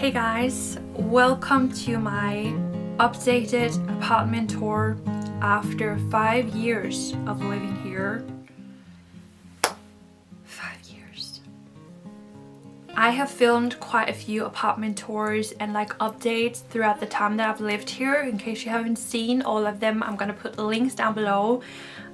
Hey guys, welcome to my updated apartment tour after 5 years of living here. 5 years. I have filmed quite a few apartment tours and like updates throughout the time that I've lived here. In case you haven't seen all of them, I'm gonna put the links down below.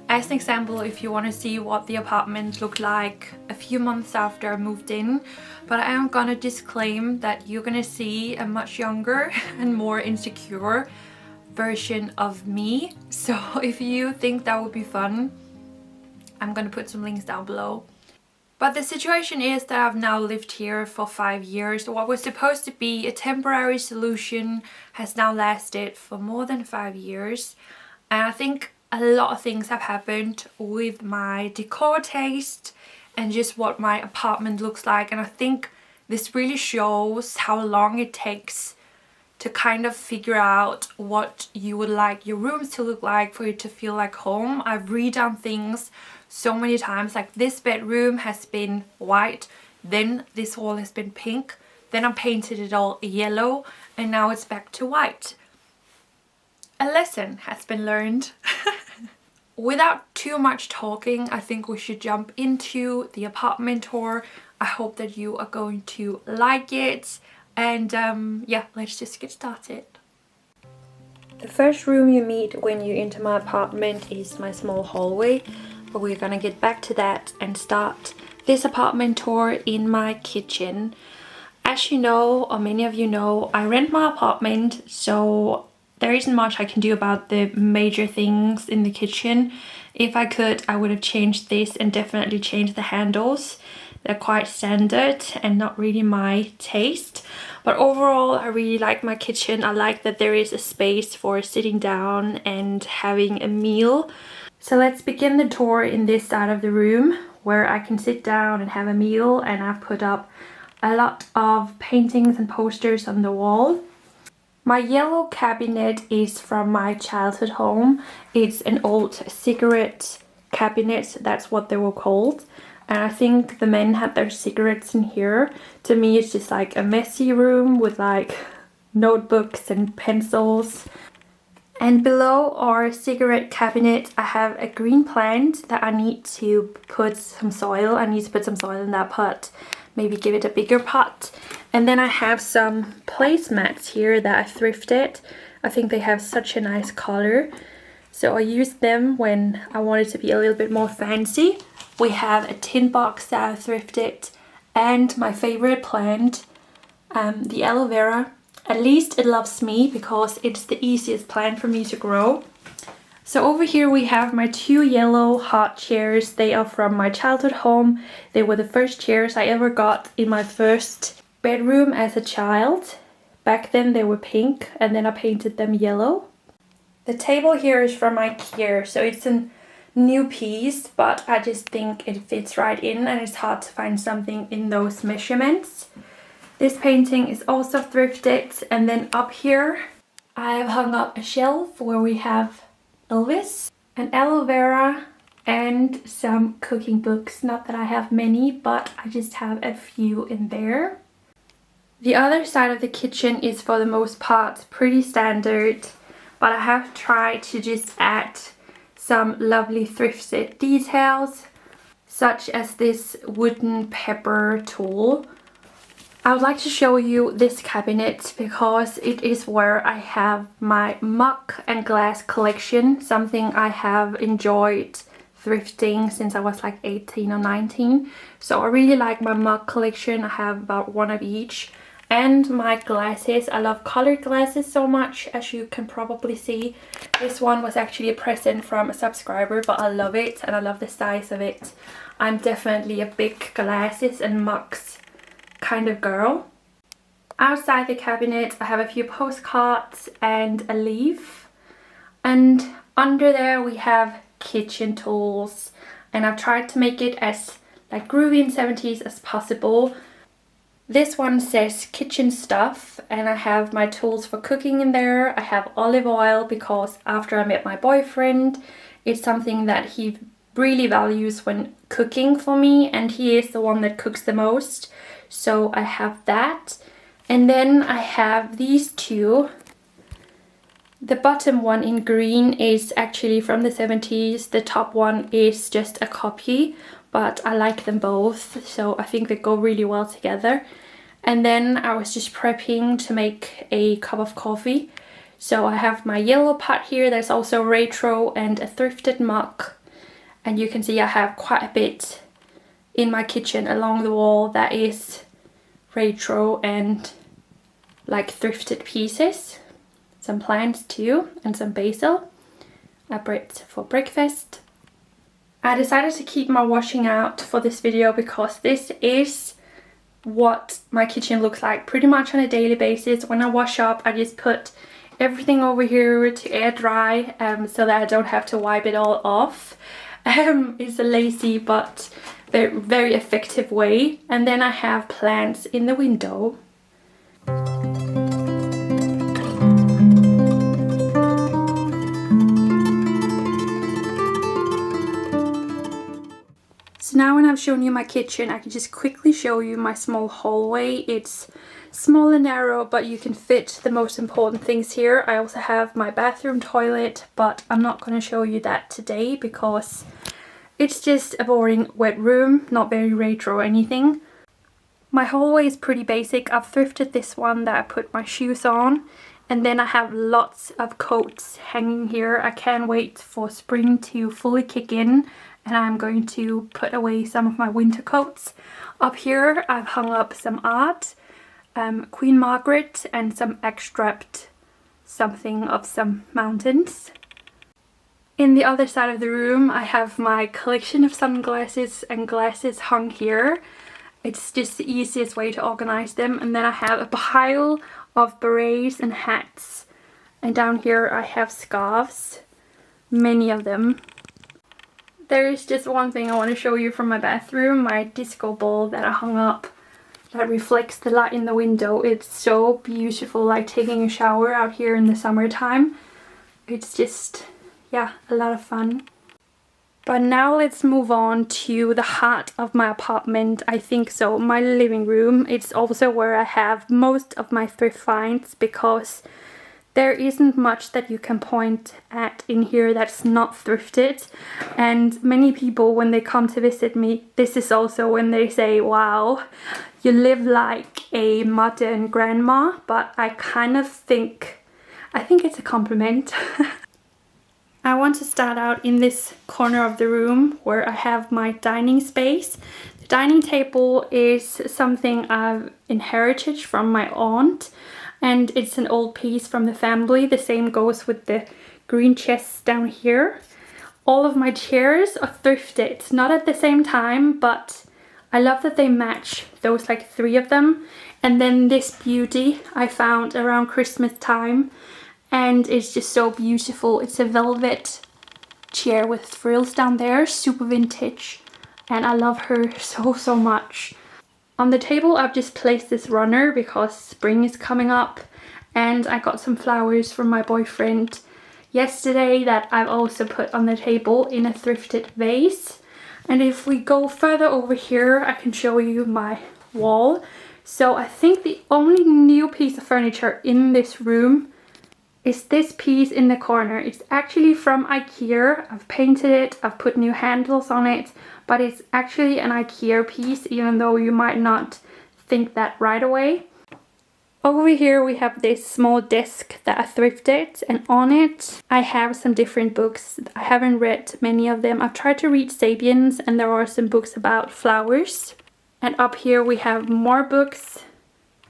As an example, if you want to see what the apartment looked like a few months after I moved in. But I am gonna disclaim that you're gonna see a much younger and more insecure version of me. So if you think that would be fun, I'm gonna put some links down below. But the situation is that I've now lived here for 5 years. What was supposed to be a temporary solution has now lasted for more than 5 years. And I think a lot of things have happened with my decor taste and just what my apartment looks like. And I think this really shows how long it takes to kind of figure out what you would like your rooms to look like for it to feel like home. I've redone things so many times. Like this bedroom has been white, then this wall has been pink, then I painted it all yellow, and now it's back to white. A lesson has been learned. Without too much talking, I think we should jump into the apartment tour. I hope that you are going to like it. And yeah, let's just get started. The first room you meet when you enter my apartment is my small hallway. But we're gonna get back to that and start this apartment tour in my kitchen. As you know, or many of you know, I rent my apartment, so there isn't much I can do about the major things in the kitchen. If I could, I would have changed this and definitely changed the handles. They're quite standard and not really my taste. But overall, I really like my kitchen. I like that there is a space for sitting down and having a meal. So let's begin the tour in this side of the room where I can sit down and have a meal, and I've put up a lot of paintings and posters on the wall. My yellow cabinet is from my childhood home. It's an old cigarette cabinet, that's what they were called. And I think the men had their cigarettes in here. To me, it's just like a messy room with like notebooks and pencils. And below our cigarette cabinet, I have a green plant that I need to put some soil. I need to put some soil in that pot. Maybe give it a bigger pot. And then I have some placemats here that I thrifted. I think they have such a nice color. So I used them when I wanted to be a little bit more fancy. We have a tin box that I thrifted. And my favorite plant, the aloe vera. At least it loves me because it's the easiest plant for me to grow. So over here we have my 2 yellow heart chairs. They are from my childhood home. They were the first chairs I ever got in my first bedroom as a child. Back then they were pink and then I painted them yellow. The table here is from IKEA, so it's a new piece, but I just think it fits right in and it's hard to find something in those measurements. This painting is also thrifted, and then up here I have hung up a shelf where we have Elise, an aloe vera, and some cooking books. Not that I have many, but I just have a few in there. The other side of the kitchen is for the most part pretty standard, but I have tried to just add some lovely thrifted details, such as this wooden pepper tool. I would like to show you this cabinet because it is where I have my mug and glass collection, something I have enjoyed thrifting since I was like 18 or 19. So I really like my mug collection. I have about 1 of each. And my glasses. I love colored glasses so much, as you can probably see. This one was actually a present from a subscriber, but I love it and I love the size of it. I'm definitely a big glasses and mugs kind of girl. Outside the cabinet I have a few postcards and a leaf, and under there we have kitchen tools, and I've tried to make it as like groovy and 70s as possible. This one says kitchen stuff, and I have my tools for cooking in there. I have olive oil because after I met my boyfriend, it's something that he really values when cooking for me, and he is the one that cooks the most. So I have that. And then I have these two. The bottom one in green is actually from the 70s. The top one is just a copy, but I like them both, so I think they go really well together. And then I was just prepping to make a cup of coffee. So I have my yellow pot here, there's also retro and a thrifted mug. And you can see I have quite a bit in my kitchen along the wall that is retro and like thrifted pieces. Some plants too, and some basil. A bread for breakfast. I decided to keep my washing out for this video because this is what my kitchen looks like pretty much on a daily basis. When I wash up, I just put everything over here to air dry so that I don't have to wipe it all off. It's a lazy but very, very effective way. And then I have plants in the window. So now when I've shown you my kitchen, I can just quickly show you my small hallway. It's small and narrow, but you can fit the most important things here. I also have my bathroom toilet, but I'm not going to show you that today because it's just a boring wet room, not very retro or anything. My hallway is pretty basic. I've thrifted this one that I put my shoes on. And then I have lots of coats hanging here. I can't wait for spring to fully kick in. And I'm going to put away some of my winter coats. Up here I've hung up some art, Queen Margaret, and some extract something of some mountains. In the other side of the room I have my collection of sunglasses and glasses hung here. It's just the easiest way to organize them. And then I have a pile of berets and hats. And down here I have scarves, many of them. There is just one thing I want to show you from my bathroom, my disco ball that I hung up that reflects the light in the window. It's so beautiful, like taking a shower out here in the summertime. It's just, yeah, a lot of fun. But now let's move on to the heart of my apartment, I think so, my living room. It's also where I have most of my thrift finds because there isn't much that you can point at in here that's not thrifted. And many people, when they come to visit me, this is also when they say, wow, you live like a modern grandma. But I kind of think, it's a compliment. I want to start out in this corner of the room where I have my dining space. The dining table is something I've inherited from my aunt. And it's an old piece from the family. The same goes with the green chests down here. All of my chairs are thrifted, not at the same time, but I love that they match. There was like 3 of them. And then this beauty I found around Christmas time. And it's just so beautiful. It's a velvet chair with frills down there, super vintage. And I love her so much. On the table I've just placed this runner because spring is coming up, and I got some flowers from my boyfriend yesterday that I've also put on the table in a thrifted vase. And if we go further over here I can show you my wall. So I think the only new piece of furniture in this room is this piece in the corner. It's actually from IKEA. I've painted it, I've put new handles on it, but it's actually an IKEA piece, even though you might not think that right away. Over here we have this small desk that I thrifted, and on it I have some different books. I haven't read many of them. I've tried to read Sapiens, and there are some books about flowers. And up here we have more books.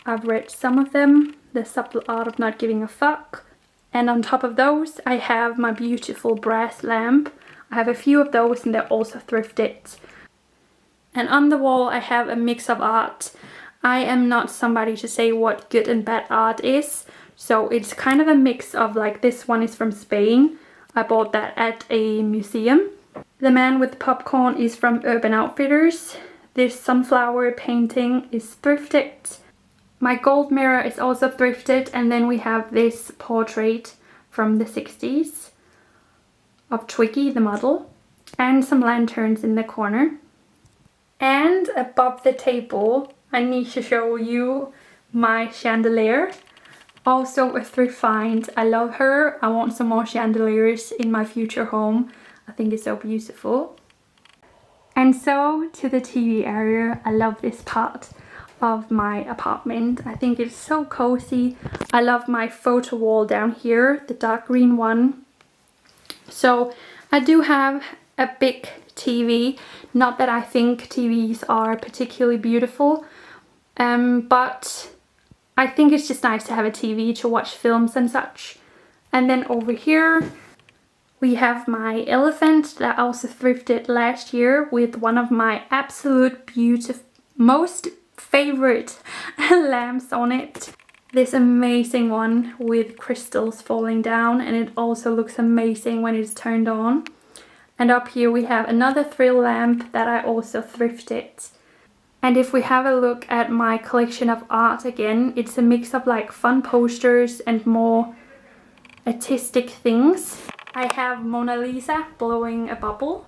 I've read some of them. The Subtle Art of Not Giving a Fuck. And on top of those I have my beautiful brass lamp. I have a few of those and they're also thrifted. And on the wall I have a mix of art. I am not somebody to say what good and bad art is. So it's kind of a mix of, like, this one is from Spain. I bought that at a museum. The Man with Popcorn is from Urban Outfitters. This sunflower painting is thrifted. My gold mirror is also thrifted, and then we have this portrait from the 60s of Twiggy the model, and some lanterns in the corner. And above the table I need to show you my chandelier. Also a thrift find. I love her. I want some more chandeliers in my future home. I think it's so beautiful. And so to the TV area. I love this part of my apartment. I think it's so cozy. I love my photo wall down here, the dark green one. So I do have a big TV. Not that I think TVs are particularly beautiful, but I think it's just nice to have a TV to watch films and such. And then over here we have my elephant that I also thrifted last year with one of my absolute most favorite lamps on it. This amazing one with crystals falling down, and it also looks amazing when it's turned on. And up here we have another thrill lamp that I also thrifted. And if we have a look at my collection of art again, it's a mix of like fun posters and more artistic things. I have Mona Lisa blowing a bubble.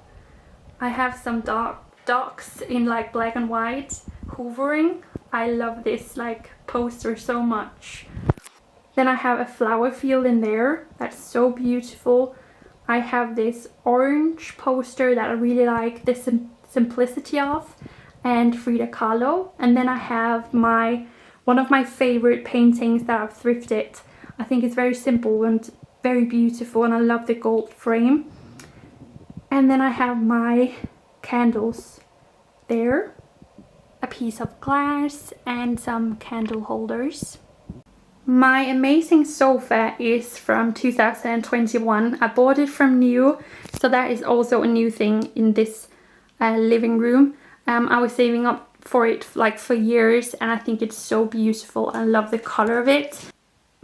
I have some dogs in like black and white hoovering. I love this like poster so much. Then I have a flower field in there. That's so beautiful. I have this orange poster that I really like the simplicity of, and Frida Kahlo. And then I have one of my favorite paintings that I've thrifted. I think it's very simple and very beautiful, and I love the gold frame. And then I have my candles there, a piece of glass and some candle holders. My amazing sofa is from 2021. I bought it from new, so that is also a new thing in this living room. I was saving up for it like for years, and I think it's so beautiful. I love the color of it.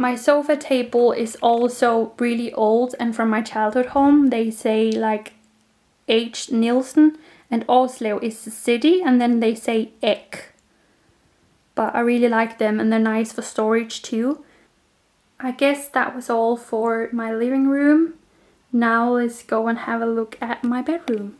My sofa table is also really old and from my childhood home. They say like H. Nielsen, and Oslo is the city, and then they say Ek. But I really like them, and they're nice for storage too. I guess that was all for my living room. Now let's go and have a look at my bedroom.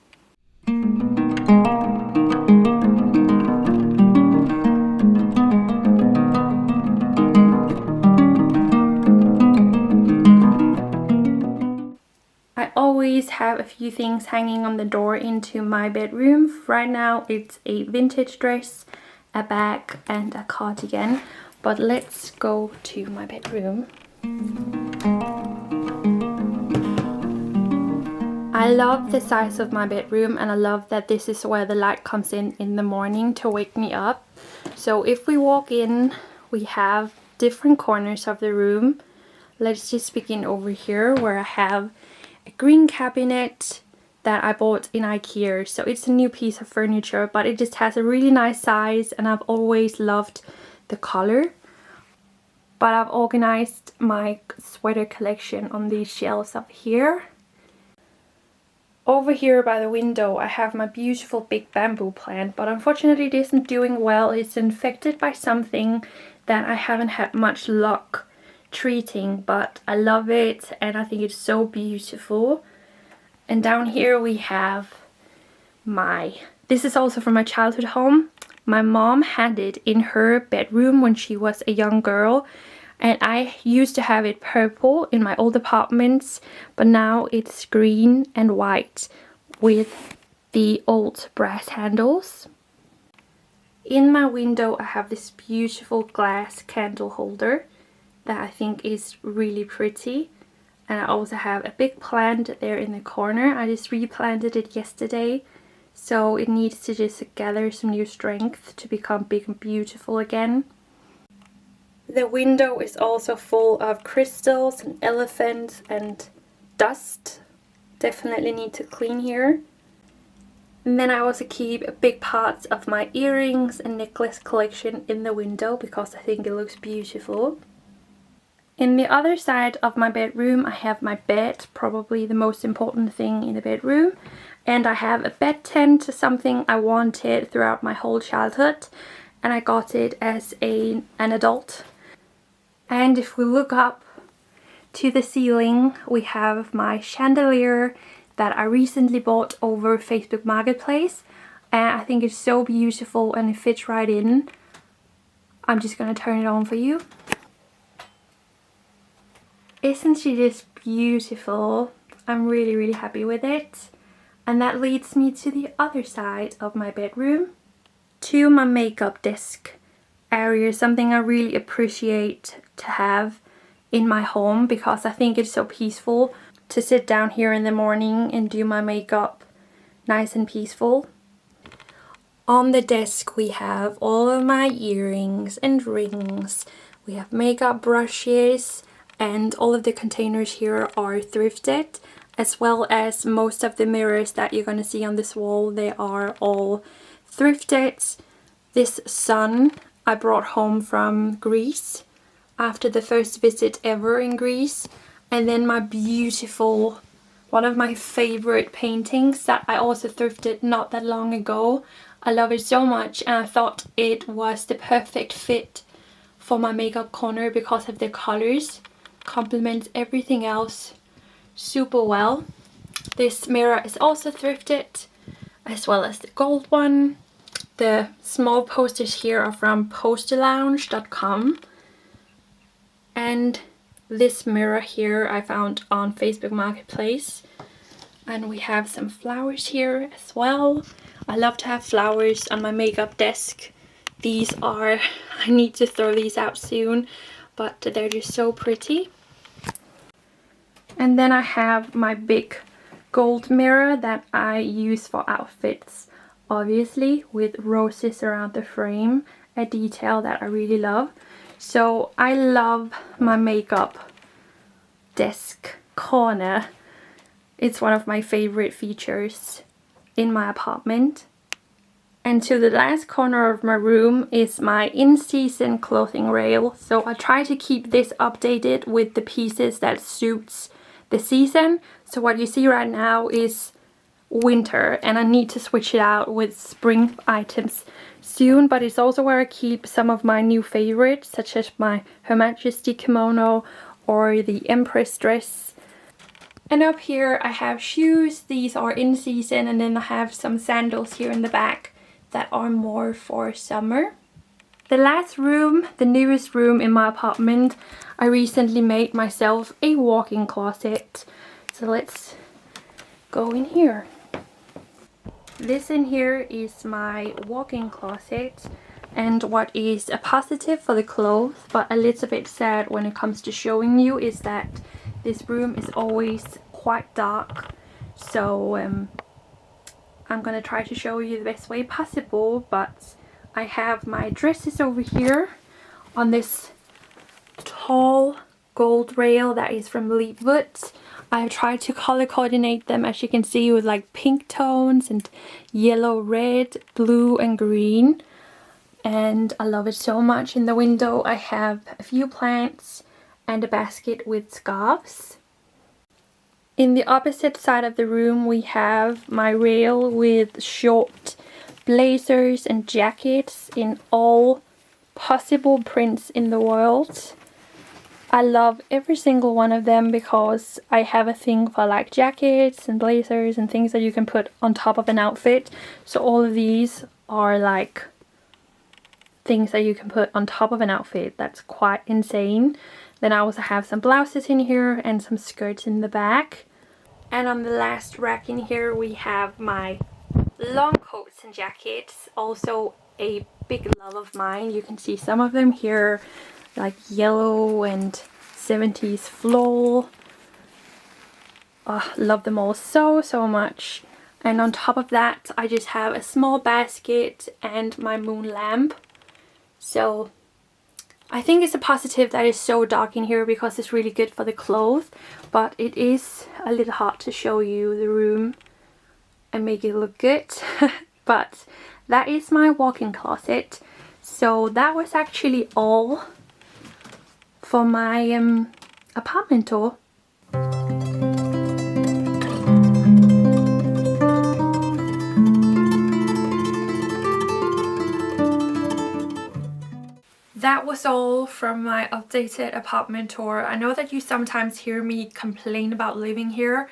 I always have a few things hanging on the door into my bedroom. Right now it's a vintage dress, a bag and a cardigan. But let's go to my bedroom. I love the size of my bedroom, and I love that this is where the light comes in the morning to wake me up. So if we walk in, we have different corners of the room. Let's just begin over here where I have a green cabinet that I bought in IKEA. So it's a new piece of furniture, but it just has a really nice size, and I've always loved the color. But I've organized my sweater collection on these shelves up here. Over here by the window I have my beautiful big bamboo plant, but unfortunately it isn't doing well. It's infected by something that I haven't had much luck treating, but I love it and I think it's so beautiful. And down here we have this is also from my childhood home. My mom had it in her bedroom when she was a young girl, and I used to have it purple in my old apartments, but now it's green and white with the old brass handles. In my window I have this beautiful glass candle holder that I think is really pretty, and I also have a big plant there in the corner. I just replanted it yesterday, so it needs to just gather some new strength to become big and beautiful again. The window is also full of crystals and elephants and dust. Definitely need to clean here. And then I also keep big parts of my earrings and necklace collection in the window because I think it looks beautiful. In the other side of my bedroom I have my bed, probably the most important thing in the bedroom. And I have a bed tent, something I wanted throughout my whole childhood. And I got it as an adult. And if we look up to the ceiling, we have my chandelier that I recently bought over Facebook Marketplace. And I think it's so beautiful and it fits right in. I'm just gonna turn it on for you. Isn't she just beautiful? I'm really happy with it. And that leads me to the other side of my bedroom, to my makeup desk area, something I really appreciate to have in my home because I think it's so peaceful to sit down here in the morning and do my makeup nice and peaceful. On the desk we have all of my earrings and rings, we have makeup brushes, and all of the containers here are thrifted, as well as most of the mirrors that you're going to see on this wall, they are all thrifted. This sun I brought home from Greece after the first visit ever in Greece. And then my beautiful, one of my favorite paintings that I also thrifted not that long ago. I love it so much and I thought it was the perfect fit for my makeup corner because of the colors. Complements everything else super well. This mirror is also thrifted, as well as the gold one. The small posters here are from posterlounge.com, and this mirror here I found on Facebook Marketplace. And we have some flowers here as well. I love to have flowers on my makeup desk. These are, I need to throw these out soon, but they're just so pretty. And then I have my big gold mirror that I use for outfits, obviously, with roses around the frame, a detail that I really love. So I love my makeup desk corner. It's one of my favorite features in my apartment. And to the last corner of my room is my in-season clothing rail. So I try to keep this updated with the pieces that suits the season. So what you see right now is winter, and I need to switch it out with spring items soon, but it's also where I keep some of my new favorites, such as my Her Majesty kimono or the Empress dress. And up here I have shoes. These are in season, and then I have some sandals here in the back that are more for summer. The last room, the newest room in my apartment, I recently made myself a walk-in closet. So let's go in here. This in here is my walk-in closet, and what is a positive for the clothes but a little bit sad when it comes to showing you is that this room is always quite dark. So I'm gonna try to show you the best way possible, but I have my dresses over here on this tall gold rail that is from Boulevard. I've tried to color coordinate them, as you can see, with like pink tones and yellow, red, blue and green, and I love it so much. In the window I have a few plants and a basket with scarves. In the opposite side of the room we have my rail with short blazers and jackets in all possible prints in the world. I love every single one of them because I have a thing for like jackets and blazers and things that you can put on top of an outfit. So all of these are like things that you can put on top of an outfit. That's quite insane. Then I also have some blouses in here and some skirts in the back. And on the last rack in here we have my long coats and jackets, also a big love of mine. You can see some of them here, like yellow and 70s floral. Oh, love them all so much. And on top of that I just have a small basket and my moon lamp. So I think it's a positive that it's so dark in here because it's really good for the clothes, but it is a little hard to show you the room and make it look good. But that is my walk-in closet. So that was actually all for my apartment tour. That was all from my updated apartment tour. I know that you sometimes hear me complain about living here.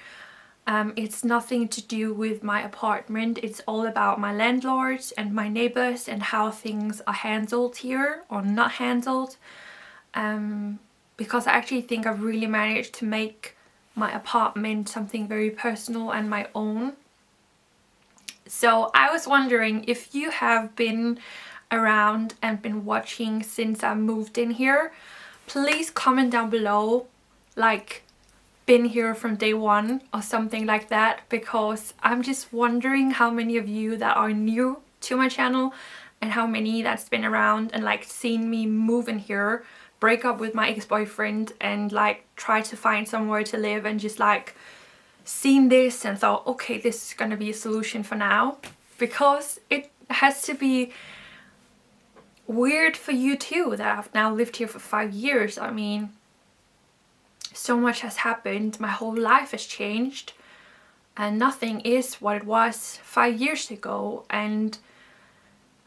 It's nothing to do with my apartment. It's all about my landlords and my neighbors and how things are handled here or not handled. Because I actually think I've really managed to make my apartment something very personal and my own. So I was wondering if you have been around and been watching since I moved in here, please comment down below, like, been here from day one or something like that, because I'm just wondering how many of you that are new to my channel and how many that's been around and like seen me move in here, break up with my ex-boyfriend and like try to find somewhere to live, and just like seen this and thought, okay, this is gonna be a solution for now, because it has to be weird for you too that I've now lived here for 5 years. I mean, so much has happened, my whole life has changed, and nothing is what it was 5 years ago. And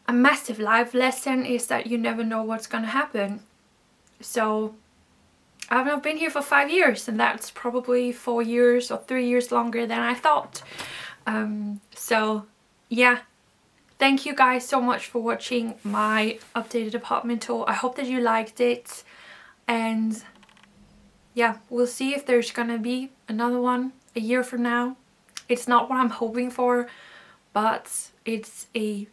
a massive life lesson is that you never know what's gonna happen. So I've now been here for 5 years, and that's probably 4 years or 3 years longer than I thought. So yeah, thank you guys so much for watching my updated apartment tour. I hope that you liked it, and yeah, we'll see if there's gonna be another one a year from now. It's not what I'm hoping for, but it's a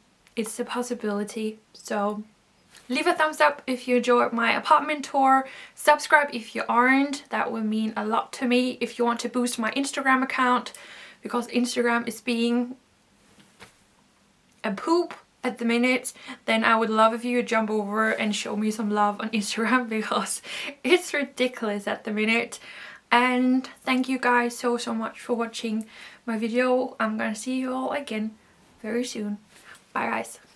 possibility. So leave a thumbs up if you enjoyed my apartment tour. Subscribe if you aren't. That would mean a lot to me. If you want to boost my Instagram account, because Instagram is being a poop at the minute, then I would love if you would jump over and show me some love on Instagram, because it's ridiculous at the minute. And thank you guys so much for watching my video. I'm gonna see you all again very soon. Bye guys.